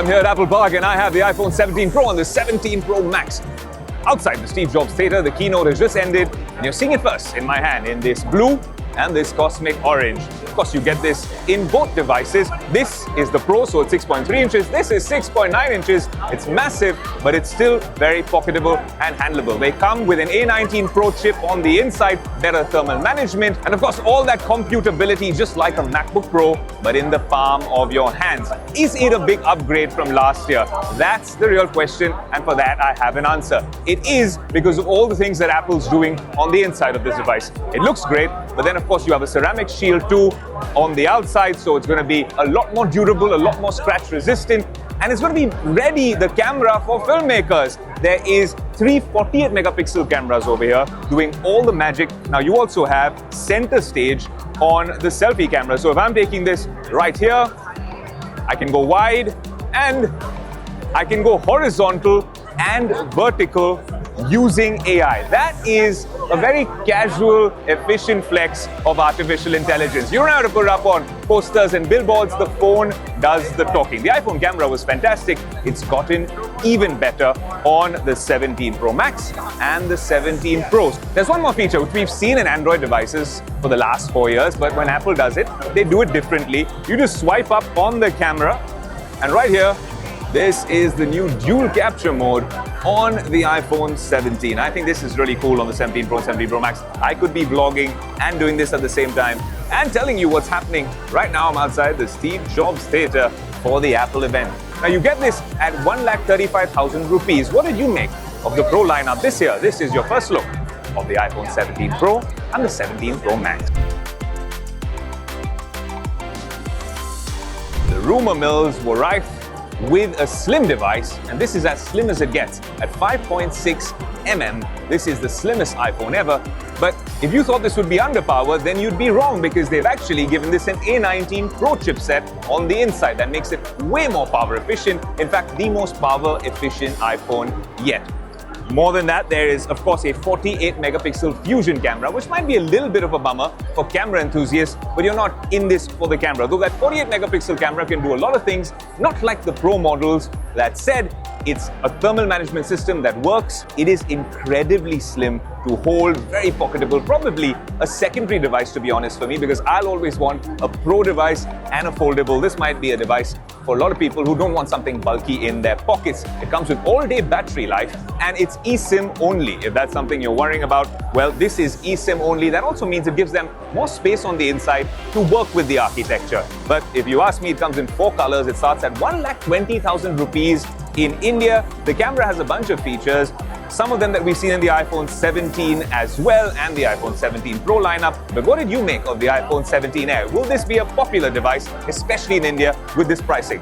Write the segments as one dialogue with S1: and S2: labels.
S1: I'm here at Apple Park and I have the iPhone 17 Pro and the 17 Pro Max. Outside the Steve Jobs Theatre, the keynote has just ended and you're seeing it first in my hand in this blue and this cosmic orange. Of course, you get this in both devices. This is the Pro, so it's 6.3 inches. This is 6.9 inches. It's massive, but it's still very pocketable and handleable. They come with an A19 Pro chip on the inside, better thermal management, and of course, all that computability just like a MacBook Pro, but in the palm of your hands. Is it a big upgrade from last year? That's the real question, and for that, I have an answer. It is because of all the things that Apple's doing on the inside of this device. It looks great, but then of course, you have a ceramic shield too on the outside, so it's going to be a lot more durable, a lot more scratch resistant, and it's going to be ready, the camera, for filmmakers. There is 3 48 megapixel cameras over here doing all the magic. Now you also have center stage on the selfie camera. So if I'm taking this right here, I can go wide and I can go horizontal and vertical using AI. That is a very casual, efficient flex of artificial intelligence. You don't have to put it up on posters and billboards. The phone does the talking. The iPhone camera was fantastic. It's gotten even better on the 17 Pro Max and the 17 Pros. There's one more feature which we've seen in Android devices for the last 4 years, but when Apple does it, they do it differently. You just swipe up on the camera, and right here, this is the new dual capture mode on the iPhone 17. I think this is really cool on the 17 Pro and 17 Pro Max. I could be vlogging and doing this at the same time and telling you what's happening. Right now, I'm outside the Steve Jobs Theatre for the Apple event. Now, you get this at 1,35,000 rupees. What did you make of the Pro lineup this year? This is your first look of the iPhone 17 Pro and the 17 Pro Max. The rumor mills were rife with a slim device, and this is as slim as it gets at 5.6 mm. This is the slimmest iPhone ever. But if you thought this would be underpowered, then you'd be wrong, because they've actually given this an A19 Pro chipset on the inside that makes it way more power efficient. In fact, the most power efficient iPhone yet. More than that, there is, of course, a 48 megapixel fusion camera, which might be a little bit of a bummer for camera enthusiasts, but you're not in this for the camera. Though that 48 megapixel camera can do a lot of things, not like the Pro models. That said, it's a thermal management system that works. It is incredibly slim to hold, very pocketable, probably a secondary device, to be honest, for me, because I'll always want a Pro device and a foldable. This might be a device for a lot of people who don't want something bulky in their pockets. It comes with all-day battery life, and it's eSIM only. If that's something you're worrying about, well, this is eSIM only. That also means it gives them more space on the inside to work with the architecture. But if you ask me, it comes in 4 colors. It starts at 1,20,000 rupees in India. The camera has a bunch of features, some of them that we've seen in the iPhone 17 as well and the iPhone 17 Pro lineup. But what did you make of the iPhone 17 Air? Will this be a popular device, especially in India, with this pricing?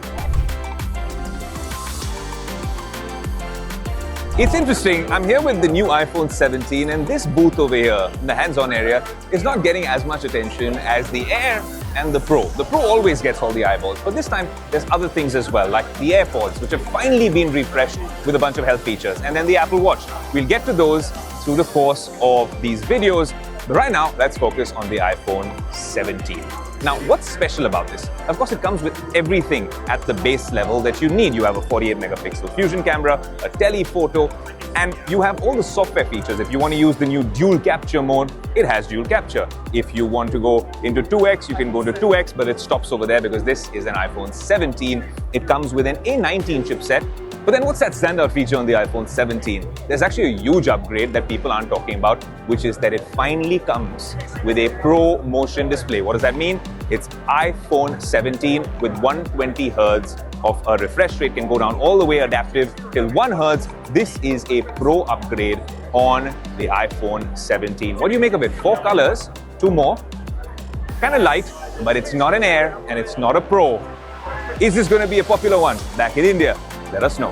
S1: It's interesting, I'm here with the new iPhone 17, and this booth over here, in the hands-on area, is not getting as much attention as the Air and the Pro. The Pro always gets all the eyeballs, but this time there's other things as well, like the AirPods, which have finally been refreshed with a bunch of health features, and then the Apple Watch. We'll get to those through the course of these videos, but right now, let's focus on the iPhone 17. Now, what's special about this? Of course, it comes with everything at the base level that you need. You have a 48 megapixel fusion camera, a telephoto, and you have all the software features. If you want to use the new dual capture mode, it has dual capture. If you want to go into 2x, you can go to 2x, but it stops over there because this is an iPhone 17. It comes with an A19 chipset. But then what's that standout feature on the iPhone 17? There's actually a huge upgrade that people aren't talking about, which is that it finally comes with a Pro Motion display. What does that mean? It's iPhone 17 with 120 Hertz of a refresh rate, can go down all the way adaptive till 1 Hertz. This is a Pro upgrade on the iPhone 17. What do you make of it? 4 colors, 2 more. Kind of light, but it's not an Air and it's not a Pro. Is this going to be a popular one back in India? Let us know.